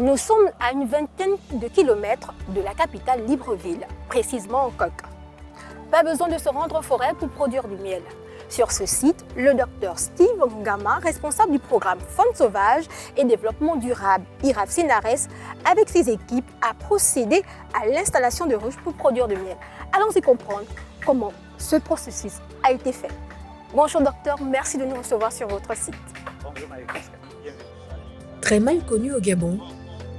Nous sommes à une vingtaine de kilomètres de la capitale Libreville, précisément en Coque. Pas besoin de se rendre en forêt pour produire du miel. Sur ce site, le docteur Steve Ngama, responsable du programme Faune sauvage et développement durable IRAF Sinares, avec ses équipes, a procédé à l'installation de ruches pour produire du miel. Allons-y comprendre comment ce processus a été fait. Bonjour docteur, merci de nous recevoir sur votre site. Bonjour Marie-Pascal, bienvenue. Très mal connue au Gabon,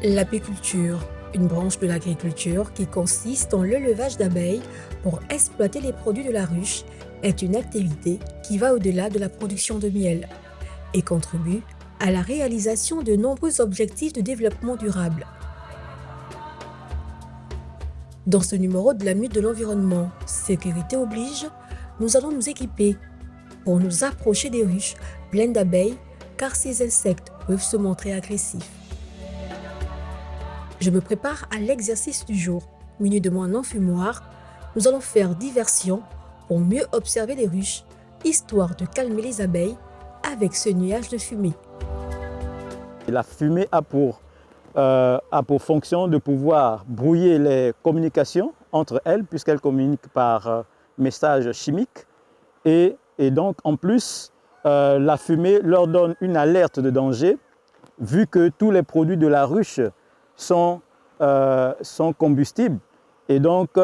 l'apiculture, une branche de l'agriculture qui consiste en l'élevage d'abeilles pour exploiter les produits de la ruche, est une activité qui va au-delà de la production de miel et contribue à la réalisation de nombreux objectifs de développement durable. Dans ce numéro de la Minute de l'Environnement, sécurité oblige, nous allons nous équiper pour nous approcher des ruches pleines d'abeilles car ces insectes peuvent se montrer agressifs. Je me prépare à l'exercice du jour. Muni de mon enfumoir, nous allons faire diversion pour mieux observer les ruches, histoire de calmer les abeilles avec ce nuage de fumée. La fumée a pour fonction de pouvoir brouiller les communications entre elles, puisqu'elles communiquent par messages chimiques. Et donc, en plus, la fumée leur donne une alerte de danger, vu que tous les produits de la ruche sont combustibles. Et donc,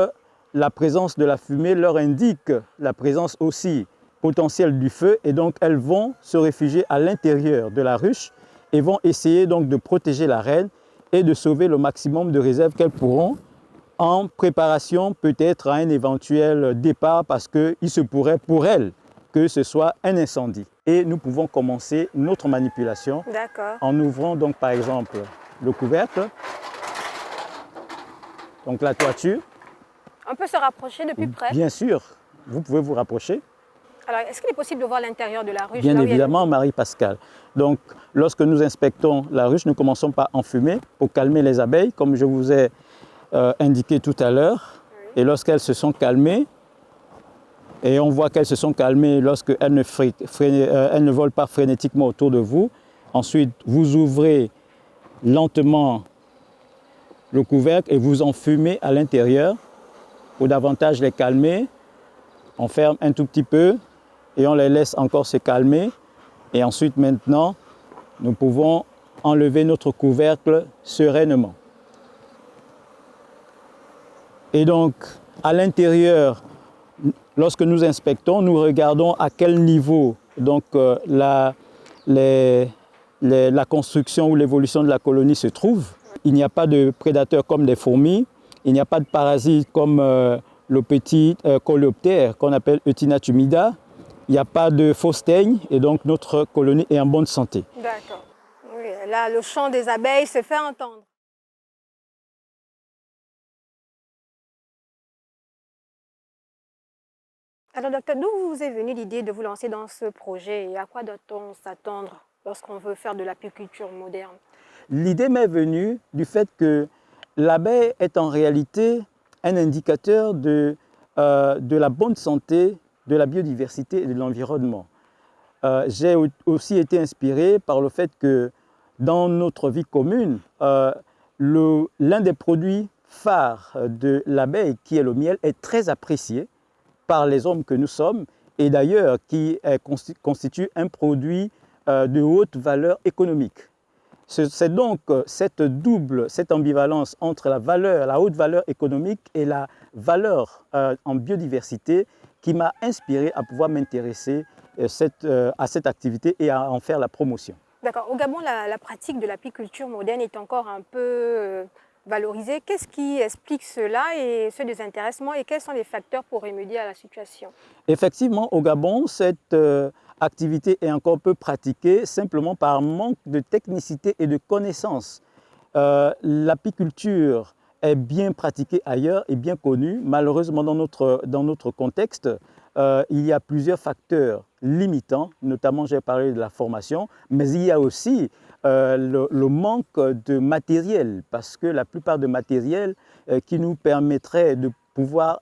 la présence de la fumée leur indique la présence aussi potentielle du feu. Et donc, elles vont se réfugier à l'intérieur de la ruche et vont essayer donc de protéger la reine et de sauver le maximum de réserves qu'elles pourront en préparation peut-être à un éventuel départ parce qu'il se pourrait pour elles que ce soit un incendie. Et nous pouvons commencer notre manipulation en ouvrant donc par exemple le couvercle, donc la toiture. On peut se rapprocher de plus près? Bien sûr, vous pouvez vous rapprocher. Alors, est-ce qu'il est possible de voir l'intérieur de la ruche? Bien évidemment, Marie-Pascal. Donc, lorsque nous inspectons la ruche, nous commençons par enfumer pour calmer les abeilles, comme je vous ai indiqué tout à l'heure. Oui. Et lorsqu'elles se sont calmées, et on voit qu'elles se sont calmées lorsqu'elles ne volent pas frénétiquement autour de vous. Ensuite, vous ouvrez lentement le couvercle et vous enfumez à l'intérieur pour davantage les calmer. On ferme un tout petit peu et on les laisse encore se calmer. Et ensuite, maintenant, nous pouvons enlever notre couvercle sereinement. Et donc, à l'intérieur, lorsque nous inspectons, nous regardons à quel niveau donc, la construction ou l'évolution de la colonie se trouve. Il n'y a pas de prédateurs comme des fourmis, il n'y a pas de parasites comme le petit coléoptère qu'on appelle Euthina tumida, il n'y a pas de fausses teignes et donc notre colonie est en bonne santé. D'accord. Oui, là, le chant des abeilles se fait entendre. Alors, docteur, d'où vous est venue l'idée de vous lancer dans ce projet et à quoi doit-on s'attendre lorsqu'on veut faire de l'apiculture moderne? L'idée m'est venue du fait que l'abeille est en réalité un indicateur de la bonne santé, de la biodiversité et de l'environnement. J'ai aussi été inspiré par le fait que dans notre vie commune, l'un des produits phares de l'abeille, qui est le miel, est très apprécié par les hommes que nous sommes et d'ailleurs qui constitue un produit de haute valeur économique. C'est donc cette ambivalence entre la haute valeur économique et la valeur en biodiversité qui m'a inspiré à pouvoir m'intéresser à cette activité et à en faire la promotion. D'accord. Au Gabon, la pratique de l'apiculture moderne est encore un peu valorisée. Qu'est-ce qui explique cela et ce désintéressement et quels sont les facteurs pour remédier à la situation? Effectivement, au Gabon, cette activité est encore peu pratiquée simplement par manque de technicité et de connaissances. L'apiculture est bien pratiquée ailleurs et bien connue. Malheureusement, dans notre contexte, il y a plusieurs facteurs limitants, notamment j'ai parlé de la formation, mais il y a aussi le manque de matériel, parce que la plupart de matériel qui nous permettrait de pouvoir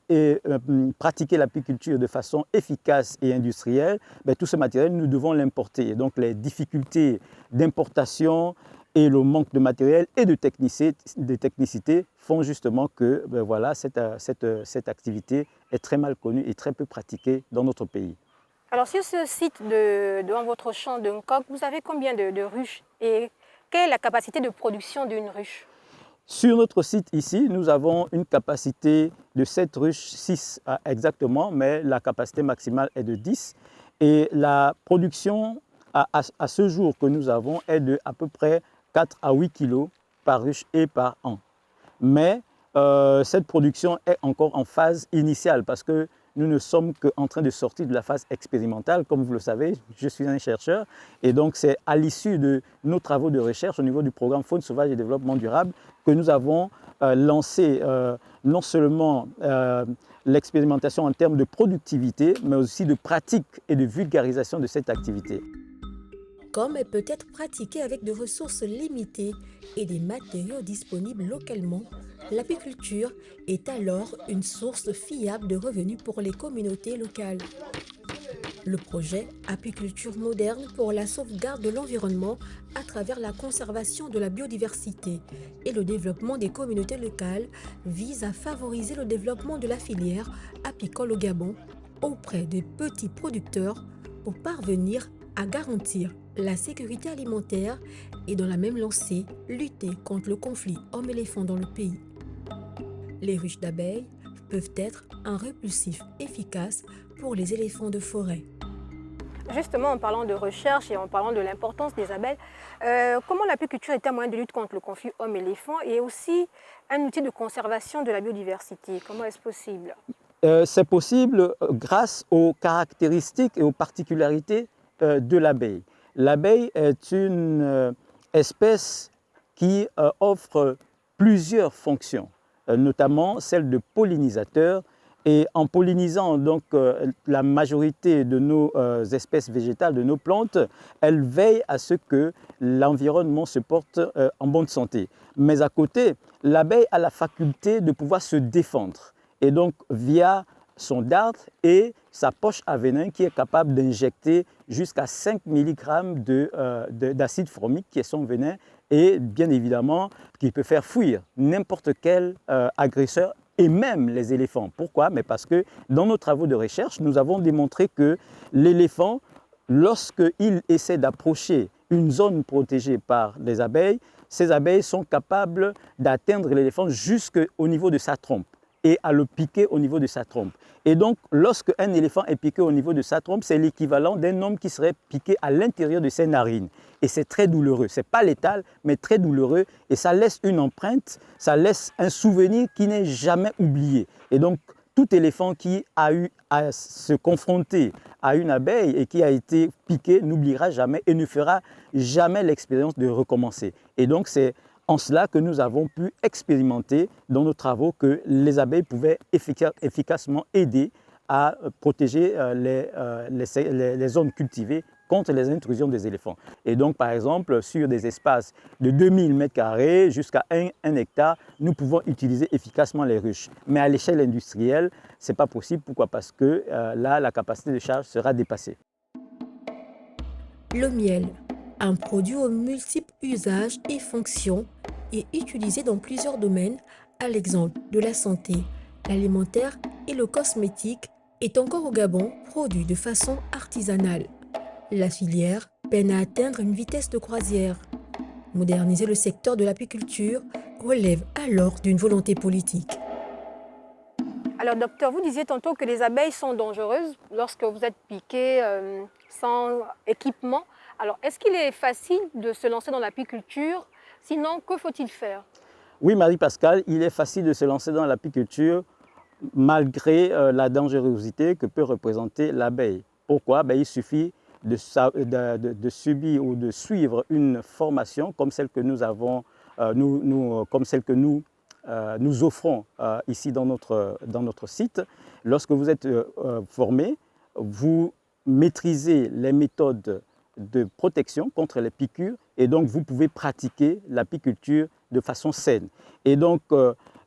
pratiquer l'apiculture de façon efficace et industrielle, tout ce matériel, nous devons l'importer. Donc les difficultés d'importation Et le manque de matériel et de technicité font justement que voilà, cette activité est très mal connue et très peu pratiquée dans notre pays. Alors sur ce site devant votre champ de Nkok, vous avez combien de ruches et quelle est la capacité de production d'une ruche? Sur notre site ici, nous avons une capacité de 7 ruches, 6 exactement, mais la capacité maximale est de 10. Et la production à ce jour que nous avons est de à peu près 4 à 8 kilos par ruche et par an. Mais cette production est encore en phase initiale parce que nous ne sommes qu'en train de sortir de la phase expérimentale. Comme vous le savez, je suis un chercheur et donc c'est à l'issue de nos travaux de recherche au niveau du programme Faune sauvage et développement durable que nous avons lancé non seulement l'expérimentation en termes de productivité, mais aussi de pratique et de vulgarisation de cette activité. Comme elle peut être pratiquée avec des ressources limitées et des matériaux disponibles localement, l'apiculture est alors une source fiable de revenus pour les communautés locales. Le projet Apiculture moderne pour la sauvegarde de l'environnement à travers la conservation de la biodiversité et le développement des communautés locales vise à favoriser le développement de la filière apicole au Gabon auprès des petits producteurs pour parvenir à garantir la sécurité alimentaire et dans la même lancée, lutter contre le conflit homme-éléphant dans le pays. Les ruches d'abeilles peuvent être un répulsif efficace pour les éléphants de forêt. Justement, en parlant de recherche et en parlant de l'importance des abeilles, comment l'apiculture est un moyen de lutte contre le conflit homme-éléphant et aussi un outil de conservation de la biodiversité? Comment est-ce possible? C'est possible grâce aux caractéristiques et aux particularités de l'abeille. L'abeille est une espèce qui offre plusieurs fonctions, notamment celle de pollinisateur. Et en pollinisant donc la majorité de nos espèces végétales, de nos plantes, elle veille à ce que l'environnement se porte en bonne santé. Mais à côté, l'abeille a la faculté de pouvoir se défendre. Et donc, via son dartre et sa poche à venin qui est capable d'injecter jusqu'à 5 mg d'acide formique qui est son venin et bien évidemment qui peut faire fuir n'importe quel agresseur et même les éléphants. Pourquoi? Mais parce que dans nos travaux de recherche, nous avons démontré que l'éléphant, lorsqu'il essaie d'approcher une zone protégée par les abeilles, ces abeilles sont capables d'atteindre l'éléphant jusqu'au niveau de sa trompe et à le piquer au niveau de sa trompe. Et donc, lorsque un éléphant est piqué au niveau de sa trompe, c'est l'équivalent d'un homme qui serait piqué à l'intérieur de ses narines. Et c'est très douloureux. Ce n'est pas létal, mais très douloureux. Et ça laisse une empreinte, ça laisse un souvenir qui n'est jamais oublié. Et donc, tout éléphant qui a eu à se confronter à une abeille et qui a été piqué n'oubliera jamais et ne fera jamais l'expérience de recommencer. Et donc, c'est en cela que nous avons pu expérimenter dans nos travaux que les abeilles pouvaient efficacement aider à protéger les zones cultivées contre les intrusions des éléphants. Et donc, par exemple, sur des espaces de 2000 m² jusqu'à 1 hectare, nous pouvons utiliser efficacement les ruches. Mais à l'échelle industrielle, ce n'est pas possible. Pourquoi? Parce que là, la capacité de charge sera dépassée. Le miel, un produit aux multiples usages et fonctions, est utilisé dans plusieurs domaines, à l'exemple de la santé, l'alimentaire et le cosmétique, est encore au Gabon produit de façon artisanale. La filière peine à atteindre une vitesse de croisière. Moderniser le secteur de l'apiculture relève alors d'une volonté politique. Alors, docteur, vous disiez tantôt que les abeilles sont dangereuses lorsque vous êtes piqué sans équipement. Alors, est-ce qu'il est facile de se lancer dans l'apiculture? Sinon, que faut-il faire? Oui, Marie-Pascale, il est facile de se lancer dans l'apiculture malgré la dangerosité que peut représenter l'abeille. Pourquoi? Il suffit de subir ou de suivre une formation comme celle que nous avons, comme celle que nous offrons ici dans notre site. Lorsque vous êtes formé, vous maîtrisez les méthodes de protection contre les piqûres et donc vous pouvez pratiquer l'apiculture de façon saine. Et donc tout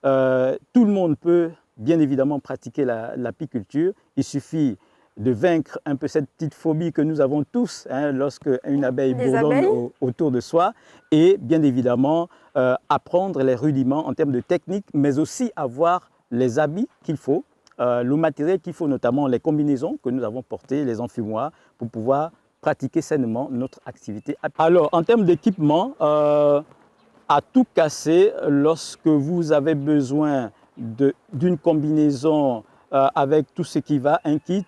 le monde peut bien évidemment pratiquer l'apiculture. Il suffit de vaincre un peu cette petite phobie que nous avons tous lorsque une abeille bourdonne autour de soi et bien évidemment apprendre les rudiments en termes de technique, mais aussi avoir les habits qu'il faut, le matériel qu'il faut, notamment les combinaisons que nous avons portées, les enfumoirs, pour pouvoir pratiquer sainement notre activité. Alors, en termes d'équipement, à tout casser, lorsque vous avez besoin d'une combinaison avec tout ce qui va, un kit,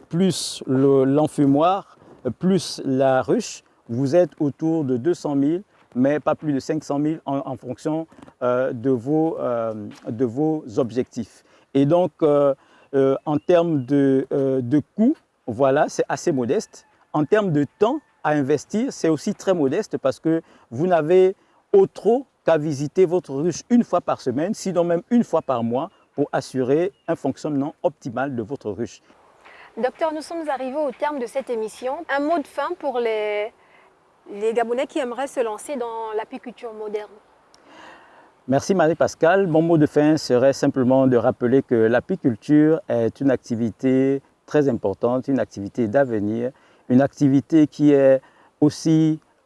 plus l'enfumoir, plus la ruche, vous êtes autour de 200 000, mais pas plus de 500 000 en fonction de vos objectifs. Et donc, en termes de coûts, voilà, c'est assez modeste. En termes de temps à investir, c'est aussi très modeste parce que vous n'avez au trop qu'à visiter votre ruche une fois par semaine, sinon même une fois par mois, pour assurer un fonctionnement optimal de votre ruche. Docteur, nous sommes arrivés au terme de cette émission. Un mot de fin pour les Gabonais qui aimeraient se lancer dans l'apiculture moderne. Merci Marie-Pascale. Mon mot de fin serait simplement de rappeler que l'apiculture est une activité très importante, une activité d'avenir, une activité qui est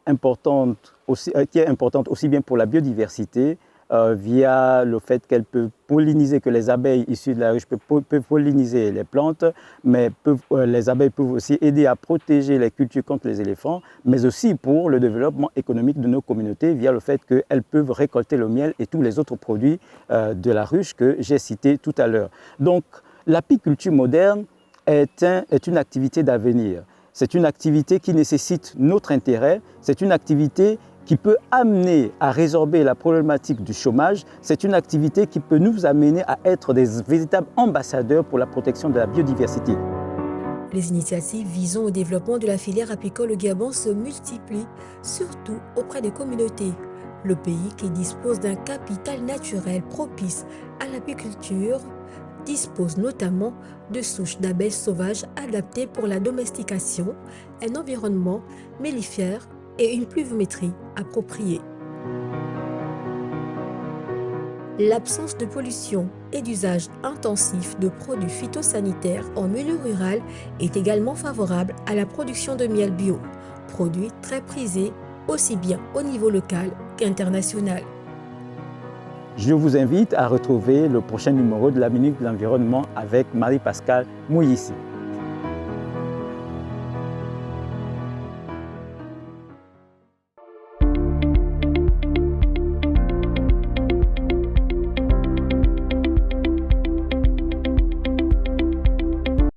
importante aussi bien pour la biodiversité, via le fait qu'elle peut polliniser, que les abeilles issues de la ruche peuvent polliniser les plantes, mais les abeilles peuvent aussi aider à protéger les cultures contre les éléphants, mais aussi pour le développement économique de nos communautés via le fait qu'elles peuvent récolter le miel et tous les autres produits de la ruche que j'ai cités tout à l'heure. Donc l'apiculture moderne est une activité d'avenir. C'est une activité qui nécessite notre intérêt, c'est une activité qui peut amener à résorber la problématique du chômage. C'est une activité qui peut nous amener à être des véritables ambassadeurs pour la protection de la biodiversité. Les initiatives visant au développement de la filière apicole au Gabon se multiplient, surtout auprès des communautés. Le pays, qui dispose d'un capital naturel propice à l'apiculture, dispose notamment de souches d'abeilles sauvages adaptées pour la domestication, un environnement mellifère et une pluviométrie appropriée. L'absence de pollution et d'usage intensif de produits phytosanitaires en milieu rural est également favorable à la production de miel bio, produit très prisé aussi bien au niveau local qu'international. Je vous invite à retrouver le prochain numéro de la Minute de l'Environnement avec Marie-Pascale Mouyissi.